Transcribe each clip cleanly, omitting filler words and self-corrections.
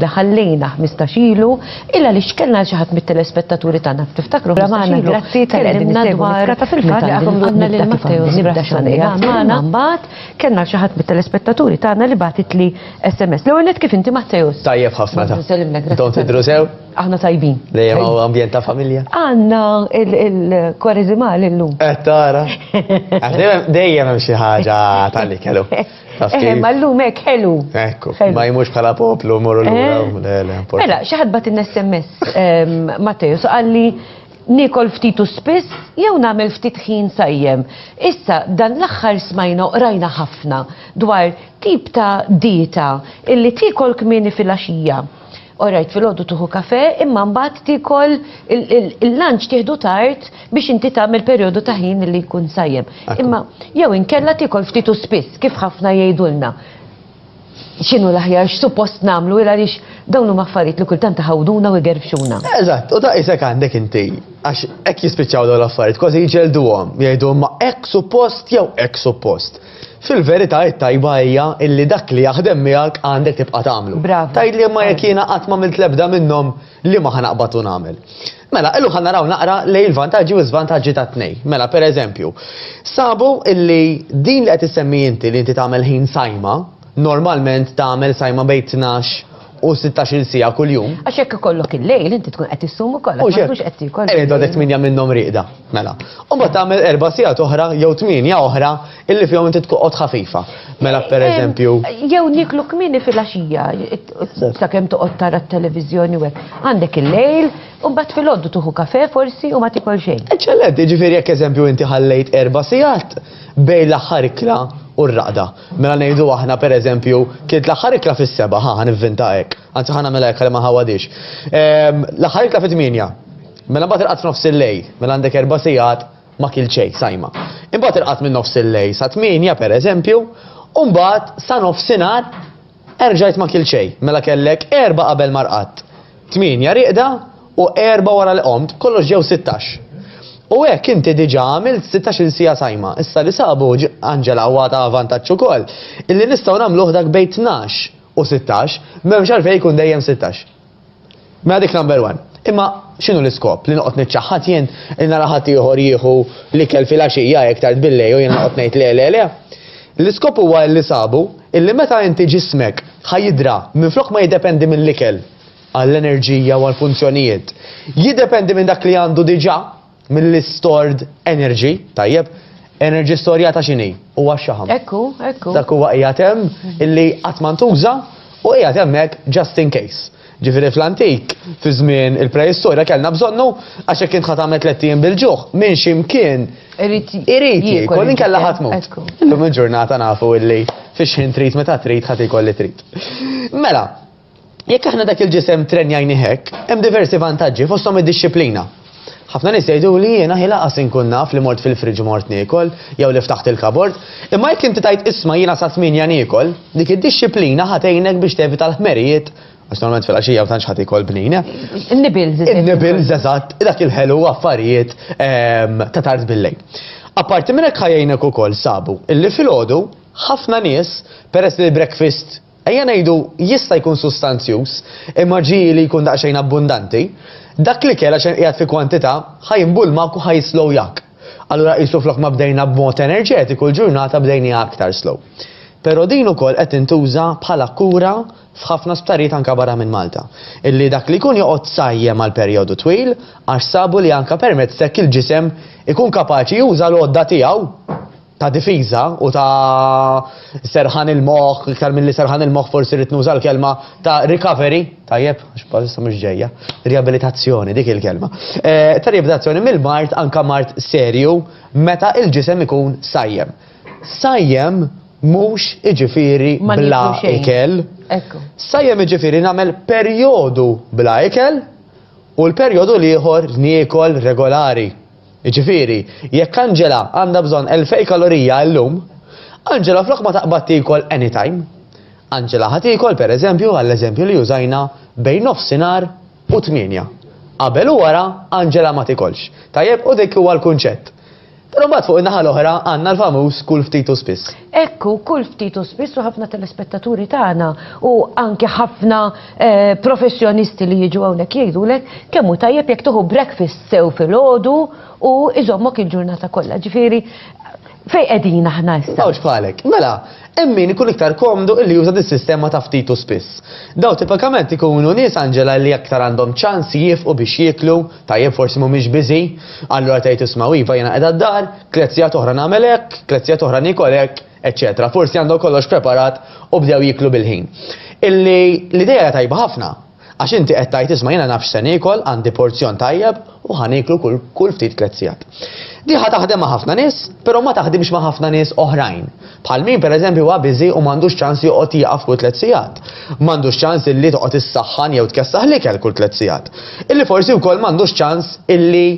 li ħallejna 15 ilu illa li xkellna xi ħadd mit-telespettaturi tagħna tiftakru Bramana, grazzi tkellimna dwar fil-fatt li għandna lil Matteo nibda xogħol mbagħad kellna xi ħadd mit-telespettaturi tagħna li bagħtit li SMS. L-ewwel net kif inti Matteo? Tajjeb ħafna ta'. Don't tidru sew? Aħna tajbin. Dejjem hawn ambjent ta' familja. Għandna il-Kwareżimal illum. Tara. Dejjem hemm xi ħaġa tal-li kellu. Ma llum hekk ħelu. Ekku, ma jmux bħala poplu, morru l-ura. Mela, xi ħadd bagħt SMS Matteo qalli nikol ftitu spiss jew nagħmel ftit ħin sajjem. Issa dan l-aħħar smajna rajna ħafna dwar tip ta' dieta illi tikol kmieni fil-għaxija. Orajt, fil-ħodu tuħu kafe, imma mbagħad tikol il-lunch tieħdu tard biex inti tagħmel perjodu ta' ħin li jkun sajjem. Imma jew inkella tikol ftitu spiss, kif ħafna jgħidulna. X'inhu l-aħjar x'suppost nagħmlu il għaliex dawn huma affarijiet li kultant taħawduna u jgerfxuna. Eżatt, u ta' isek għandek inti għax hekk jispiċċaw dawn l-affarijiet, kważi jiġelduhom, jgħiduhom ma hekk suppost jew hekk suppost. Fil-verità it-tajba hija illi dak li jaħdem miegħek għandek tibqa' tagħmlu. Tgħid li ma jekk jiena qatt m'għamilt l-ebda minnhom li ma ħanaqbad u nagħmel. Mela, illu ħannaraw naqra lejn il-vantaġġi u l-żvantaġġi ta' tnej. Mela, pereżempju, sabu illi din li qed issemmi inti li inti tagħmel ħin sajma, normalment tagħmel sajma bejn 12 u 16 sija kuljum. Għax hekk ikollok il-lejl inti tkun qed issum ukoll, ma tkunx qed tikol. Għadek 8 minnhom rieqda, mela. U mbagħad tagħmel 4 sigħat oħra jew 8 oħra illi fihom inti tqgħod ħafifa. Mela pereżempju. Jew niklu kmieni fil-għaxija, sakemm toqgħod tara t-televiżjoni u hekk. Għandek il-lejl u mbagħad fil-għoddu tuħu kafe forsi u ma tikol xejn. Eċċellenti, ġifieri jekk eżempju inti ħallejt 4 sigħat bejn l-aħħar ikla u r-raqda. Mela ngħidu aħna pereżempju kien l-aħħar ikla fis-7 ħanivvinta hekk. Anzi ħanamela hekk ma ħawadix. L-aħħar ikla fit-8. Mela mbagħad irqad f'nofs il-lejl, mela għandek 4 sigħat ma kil xejn sajma. Imbagħad irqad minn nofs il-lejl sa 8 pereżempju, u mbagħad sa nofsinhar erġajt ma kil xejn. Mela kellek 4 qabel ma rqadt. 8 rieqda u 4 wara l-qomt, kollox ġew 16. U hekk inti diġà għamilt 16 sija sajma. Issa li sabu Angela huwa ta' vantaġġ ukoll illi nistgħu nagħmluh dak bejn 12 u 16 m'hemmx għalfejn jkun dejjem 16. Ma dik number 1. Imma x'inhu l-iskop li noqgħod niċċaħħad jien li nara ħadd ieħor jieħu l-ikel fil-għaxija jekk tard billej u jien noqgħod ngħid le. L-iskop huwa li sabu illi meta inti ġismek ħajidra minflok ma jiddependi mill-ikel għall-enerġija u għall-funzjonijiet. Jiddependi minn dak li għandu diġà mill-stored energy, tajjeb, energy storja ta' xini, huwa x-xaħam. Ekku. Dak huwa qiegħed hemm illi qatt ma ntuża u qiegħed hemmhekk just in case. Ġifieri fl-antik, fi żmien il-preistorja kellna bżonnu għax hekk int ħatamel 3 ijiem bil-ġuħ minn x'imkien irid jiekol inkella ħadd mut. Illum il-ġurnata nafu illi fix ħin trid meta trid ħadd ikol li trid. Mela, jekk aħna dak il-ġisem trenjajni hekk, hemm diversi vantaġġi fosthom id-dixxiplina. Ħafna nies jgħidu li jiena ħilaqas inkun naf li mort fil-friġġ mort niekol jew li ftaħt il-kabord, imma jekk inti tajt isma' jiena sa 8 niekol, dik id-dixxiplina ħatgħinek biex tevita l-ħmerijiet, għax normalment fil-għaxija u tantx ħadd ikol bnina. In-nibils eżatt, dak il-ħelu affarijiet ta' tard billejl. Apparti minn hekk ħajjejnek ukoll sabu illi filgħodu ħafna nies peress li breakfast ejja ngħidu jista' jkun sustanzjuż imma ġieli jkun daqsxejn abbundanti. Dak li kella xejn qiegħed fi kwantità ħajmbulmak u ħajslowjak. Allura qisu flok ma bdejna b'mod enerġetiku l-ġurnata bdejni aktar slow. Però din ukoll qed intuża bħala kura f'ħafna sptarijiet anke barra minn Malta. Illi dak li jkun joqgħod sajjem għal perjodu twil għax sabu li anke permezz hekk il-ġisem ikun kapaċi juża l-għodda tiegħu ta' difiża u ta' serħan il-moħħ, iktar milli serħan il-moħħ forsi rid nuża l-kelma ta' recovery, tajjeb, għax bħalissa mhux ġejja, riabilitazzjoni dik il-kelma. Ta' riabilitazzjoni mill-mart anke mart serju meta il-ġisem ikun sajjem. Sajjem mhux iġifieri bla ikel. Sajjem iġifieri nagħmel perjodu bla ikel u l-perjodu ieħor niekol regolari. Iġifieri, jekk Angela għandha bżonn 2000 kalorija llum, Angela flok ma taqbad tikol anytime. Angela ħad tikol pereżempju għall-eżempju li użajna bejn nofsinhar u 8. Qabel u wara Angela ma tikolx. Tajjeb u dik huwa l-kunċett. Però mbagħad fuq in-naħa l-oħra għandna l-famuż kull ftit u spiss. Ekku, kull ftit u spiss u ħafna telespettaturi tagħna u anke ħafna professjonisti li jiġu hawnhekk jgħidulek kemm hu tajjeb jekk tieħu breakfast sew filgħodu u iżommok il-ġurnata kollha. Ġifieri fejn qegħdin aħna issa. Mawx bħalek. Mela, hemm min ikun iktar komdu illi juża dis-sistema ta' ftit u spiss. Daw tipikament ikunu nies Anġela li aktar għandhom ċans jifqu biex jieklu, tajjeb forsi mhumiex biżi, allura tgħid isma' iva jiena qiegħda d-dar, klezzjat oħra nagħmel hekk, klezzjat oħra nikol hekk, eċċetera. Forsi għandhom kollox preparat u bdew jiklu bil-ħin. Illi l-idea tajba ħafna, għax inti qed tgħid isma' jiena nafx se nikol, għandi porzjon tajjeb u ħaniklu kull ftit klezzjat. Diħa taħdem ma' ħafna nies, però ma taħdimx ma' ħafna nies oħrajn. Bħal min pereżempju huwa biżi u m'għandux ċans joqgħod jieqaf kull tliet sigħat. M'għandux ċans illi toqgħod issaħħan jew tkessaħ l-ikel kull tliet sigħat. Illi forsi wkoll m'għandux ċans illi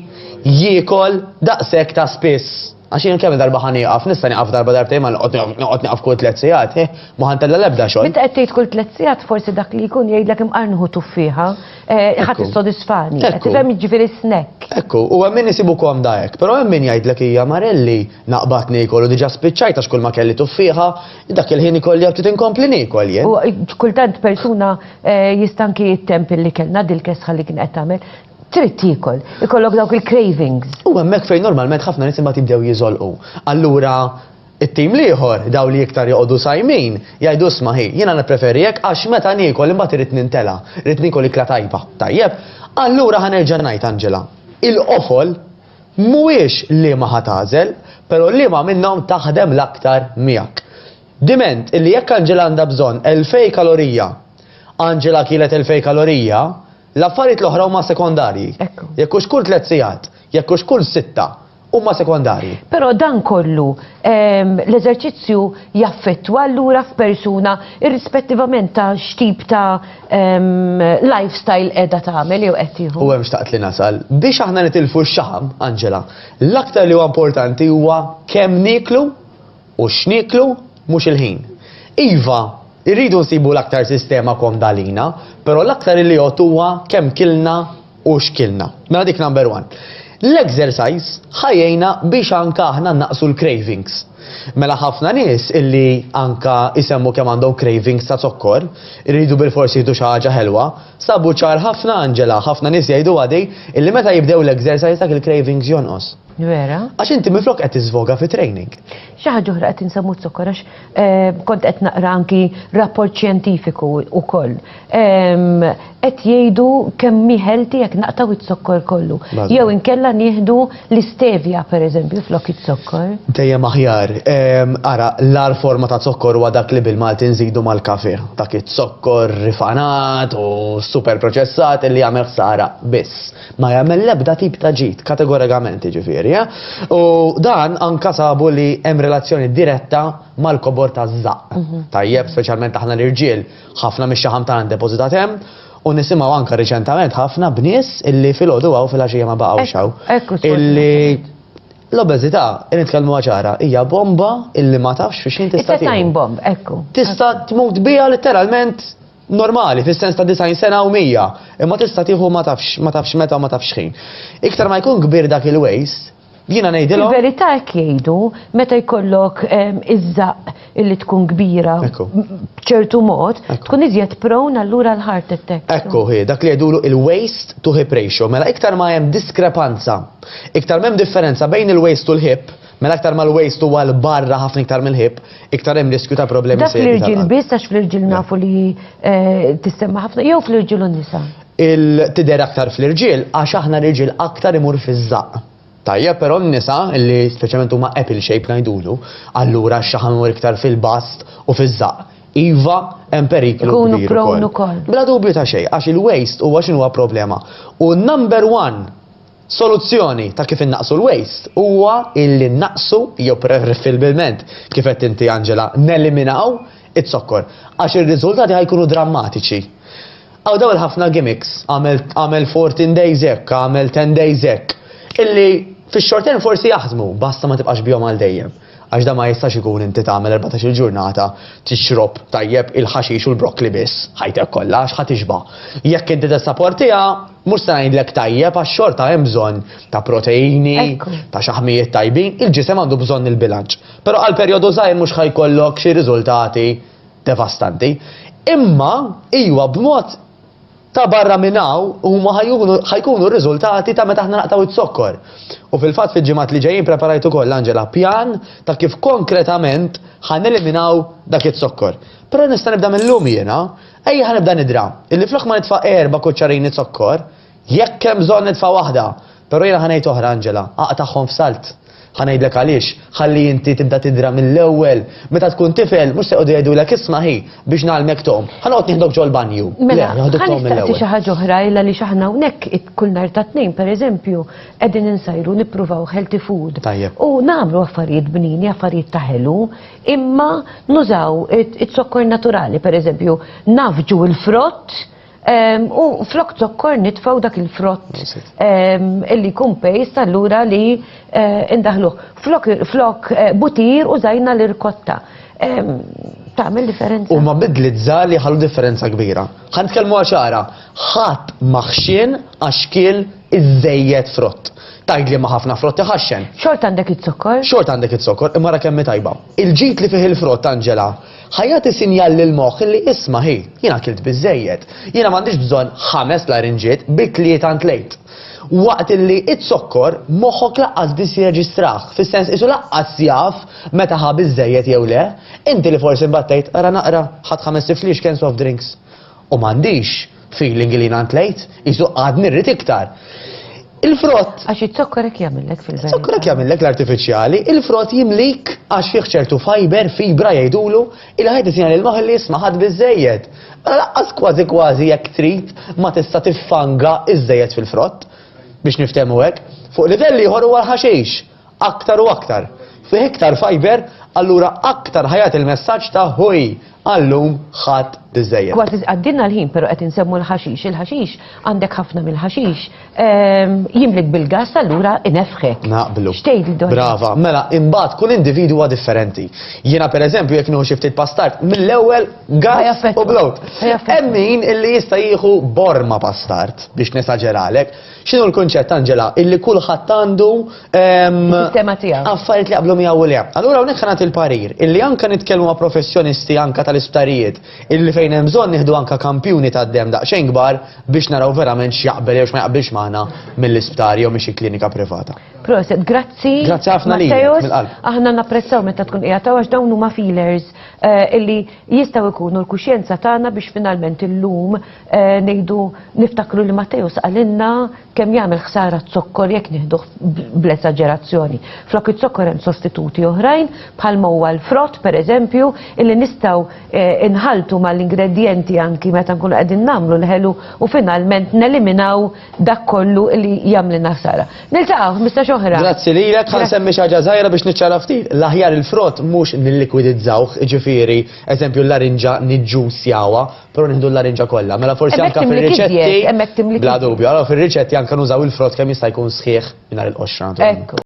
jiekol daqshekk ta' spiss. Għax jien kemm darba ħan nieqaf, nista' nieqaf darba darbtejn ma noqgħod nieqaf kull tliet sigħat, ma ħantella l-ebda xogħol. Meta qed tgħid kull tliet sigħat forsi dak li jkun jgħidlek imqarnuħu tuffieħa, ħadd issodisfani. Qed tifhem jiġifieri snack. Ekku, u hemm min isibu komda hekk, però hemm min jgħidlek hija Marelli naqbad niekol u diġà spiċċajt għax kull ma kelli tuffieħa, dak il-ħin ikolli ftit inkompli niekol jien. U kultant persuna jista' anke jittemp illi kellna dil-kesħa li kien qed tagħmel. Trid tiekol, ikollok dawk il-cravings. U hemmhekk fejn normalment ħafna nies imbagħad jibdew jiżolqu. Allura it-tim liħor daw li iktar joqogħdu sajmin jgħidu isma' ħi, jiena nippreferi hekk għax meta niekol imbagħad irid nintela, irid niekol ikla tajba. Tajjeb, allura ħanerġa' ngħid Anġela. Il-qofol mhuwiex li ma ħatażel, però li ma minnhom taħdem l-aktar miegħek. Diment illi jekk Anġela għandha bżonn 2000 kalorija, Anġela kielet 2000 kalorija, l-affarijiet l-oħra huma sekondarji. Jekk hux kull 3 sigħat, jekk hux kull 6, huma sekondarji. Però dan kollu l-eżerċizzju jaffettwa allura f'persuna irrispettivament ta' x'tip ta' lifestyle qiegħda tagħmel jew qed tieħu. U hemm xtaqt li nasal biex aħna nitilfu x-xaħam, Anġela, l-aktar li huwa importanti huwa kemm nieklu u x'nieklu mhux il-ħin. Iva, irridu nsibu l-aktar sistema komdalina, però l-aktar li jgħod huwa kemm kilna u x'kilna. Mela dik number 1. L-exercise ħajjejna biex anka aħna naqsu l-cravings. Mela ħafna nies illi anka isemmu kemm għandhom cravings ta' zokkor, irridu bil-forsi jieħdu xi ħaġa ħelwa, sabu ċar ħafna Anġela, ħafna nies jgħidu għadej illi meta jibdew l-exercise dak il-cravings jonqos. Vera? Għax inti miflok qed tiżvoga fi training. Xi ħaġa oħra qed insemmu t-sokkor għax kont qed naqra anki rapport xjentifiku wkoll. Qed jgħidu kemm healthy jekk naqtaw it-sokkor kollu. Jew inkella nieħdu l-istevja pereżempju flok it-sokkor. Dejjem aħjar. Ara, l-ar forma ta' zokkor huwa dak li bil-Malti nżidu mal-kafe. Dak it-sokkor rifanat u super proċessat li jagħmel ħsara biss. Ma jagħmel l-ebda tip ta' ġid, kategorikament ġifieri. U dan anka sabu li hemm relazzjoni diretta mal-kobor ta' żaq. Tajjeb, speċjalment aħna l-irġiel, ħafna mix-xaħam tagħna depożitat hemm u nisimgħu anka riċentament ħafna bnies illi fil-għodu għaw fil-għaxija ma baqgħux illi l-obeżità, nitkellmu ċara, hija bomba illi ma tafx fiex jien tista' time bomb, ekku. Tista' tmut biha letteralment normali, fis-sens ta' 90 sena u 100, imma tista' tieħu ma tafx meta u ma tafx ħin. Iktar ma jkun kbir dak il-waste, jiena ngħidilhom. Il-verità jgħidu meta jkollok iż-żaq illi tkun kbira b'ċertu mod, tkun iżjed prone allura l-heart attack. Ekku dak li jgħidulu il-waste to hip ratio, mela iktar ma hemm diskrepanza, iktar m'hemm differenza bejn il-waste u l-hip, mela iktar ma l-waste huwa l-barra ħafna iktar mill-hip, iktar hemm riskju ta' problemi serji. Dak fl-irġiel biss għax fl-irġiel nafu li tissemma ħafna jew fl-irġiel u nisa. Tidher aktar fl-irġiel għax aħna l-irġiel aktar imur fiż-żaq. Tajja, però n-nisa illi speċjalment huma apple shape ngħidulu, allura x-xaħam imur iktar fil-bast u fiż-żaq. Iva hemm periklu kbir ukoll. Bla dubju ta' xejn, għax il-waste huwa x'inhuwa problema. U number 1 soluzzjoni ta' kif innaqsu l-waste huwa illi naqsu jew preferibilment kif qed inti Anġela neliminaw it-sokkor għax ir-riżultati ħajkunu drammatiċi. Għaw daw ħafna gimmicks, għamel 14 days hekk, għamel 10 days hekk, illi fix-short term forsi jaħdmu, basta ma tibqax bihom għal dejjem. Għax da ma jistax ikun inti tagħmel 14 ġurnata tixrob tajjeb il-ħaxix u l-brokli biss. Ħajtek kollha għax ħadd tixba'. Jekk inti tissapportiha, mhux se ngħidlek tajjeb għax xorta hemm bżonn ta' proteini, ta' xaħmijiet tajbin, il-ġisem għandu bżonn il-bilanċ. Però għal perjodu żgħir mhux ħajkollok xi riżultati devastanti. Imma iwa b'mod ta' barra minnaw huma ħajkunu r-riżultati ta' meta aħna naqtaw it-sokkor. U fil-fatt fil-ġimgħat li ġejjin preparajt ukoll Angela pjan ta' kif konkretament ħaneliminaw dak it-sokkor. Però nista' nibda mill-lum jiena, ejja ħanibda nidra. Illi flok ma nitfa' 4 kuċċarini sokkor, jekk hemm bżonn nitfa' waħda. Però jiena ħanejt oħra Angela, aqtaħħom f'salt. ħanajdlek għaliex, ħalli inti tibda tidra mill-ewwel, meta tkun tifel, mhux se qogħdu jgħidulek isma' ħi biex nagħlmek tom. Ħanoqgħod nieħdok ġol banju. Mela, ħanistaqsi xi ħaġa oħra illa li x'aħna hawnhekk kull nhar ta' tnejn pereżempju qegħdin insajru nippruvaw healthy food. U nagħmlu affarijiet bnini, affarijiet ta' ħelu, imma nużaw it-sokkor naturali, pereżempju nafġu il-frott. U flok zokkor nitfaw dak il-frott illi kun pejst allura li indaħluħ. Flok butir u zajna l-irkotta. Ta'mel differenza. U ma bidli żgħar li ħallu differenza kbira. Ħanitkellmu ċara, ħadd maħxin għax kiel iż-żejjed frott. Tajd li ma ħafna frott iħaxxen. Xort għandek it-sokkor? Xort għandek it-sokkor, imma ra kemm tajba. Il-ġid li fih il-frott Angela, ħajjati sinjal lil-moħħ li isma' ħi, jiena kilt biżejjed. Jiena m'għandix bżonn 5 larinġiet bi 3 tlejt. Waqt li it-sokkor moħħok laqqas biss jirreġistrah, fis-sens isu laqqas jaf meta ħa biżejjed jew le, inti li forsi mbattejt ara naqra ħadd 5 tiflix kien soft drinks. U m'għandix feeling li jiena tlejt, isu għadni rrid iktar. Il-frott. Għax it-sokkorek jagħmilek fil-verità. Sokkorek jagħmilek l-artifiċjali, il-frott jimlik għax fih ċertu fiber, fibra jgħidulu, il-ħajt isina l-moħ li jisma' ħadd biżejjed. Laqqas kważi jekk trid ma tista' tiffanga iż-żejjed fil-frott biex niftehmu hekk. Fuq livelli ieħor huwa l-ħaxix, aktar u aktar. Fih iktar fiber, allura aktar ħajat il-messaġġ ta' ħuj għallum ħadd biżejjed. Kważi għaddinna l-ħin, però qed insemmu l-ħaxix. Il-ħaxix għandek ħafna mill-ħaxix jimlik bil-gas allura inefħek. Naqblu. Xtejt li Brava, mela imbagħad kull individu huwa differenti. Jiena pereżempju jekk nieħu xi ftit pastart, mill-ewwel gas u blowt. Hemm min illi jista' jieħu borma pastart biex nesaġeralek. X'inhu l-kunċett Angela illi kulħadd għandu sistema tiegħu. Affarijiet li qablu miegħu le. Allura hawnhekk ħanat il-parir illi anke nitkellmu ma' professjonisti anke tal-isptarijiet illi fejn hemm bżonn nieħdu anke kampjuni tad-dem daqsxejn kbar biex naraw verament x'jaqbel jew x'ma jaqbilx magħna mill-isptar jew minn xi klinika privata. Proset, grazzi. Grazzi ħafna lilek mill-qalb. Aħna napprezzaw meta tkun qiegħed għax dawn huma feelers illi jistgħu jkunu l-kuxjenza tagħna biex finalment illum ngħidu niftakru li Matteus qalilna kemm jagħmel ħsara t-sokkor jekk nieħduh bl-esaġerazzjoni. Flok it-sokkor hemm sostituti oħrajn bħalma huwa l-frott pereżempju illi nistgħu inħaltu mal-ingredjenti anki meta nkunu qegħdin nagħmlu l-ħelu u finalment neliminaw dak kollu li jagħmlilna ħsara. Niltaqgħu mistax oħra. Grazzi lilek, ħan semmi xi ħaġa żgħira biex niċċara ftit. L-aħjar il-frott mhux nillikwidizzawh, ġifieri, eżempju l-larinġa niġġusjawha, però nieħdu l-larinġa kollha. Mela forsi anke fir-riċetti. Bla dubju, allora fir-riċetti anke nużaw il-frott kemm jista' jkun sħiħ mingħajr il-qoxra.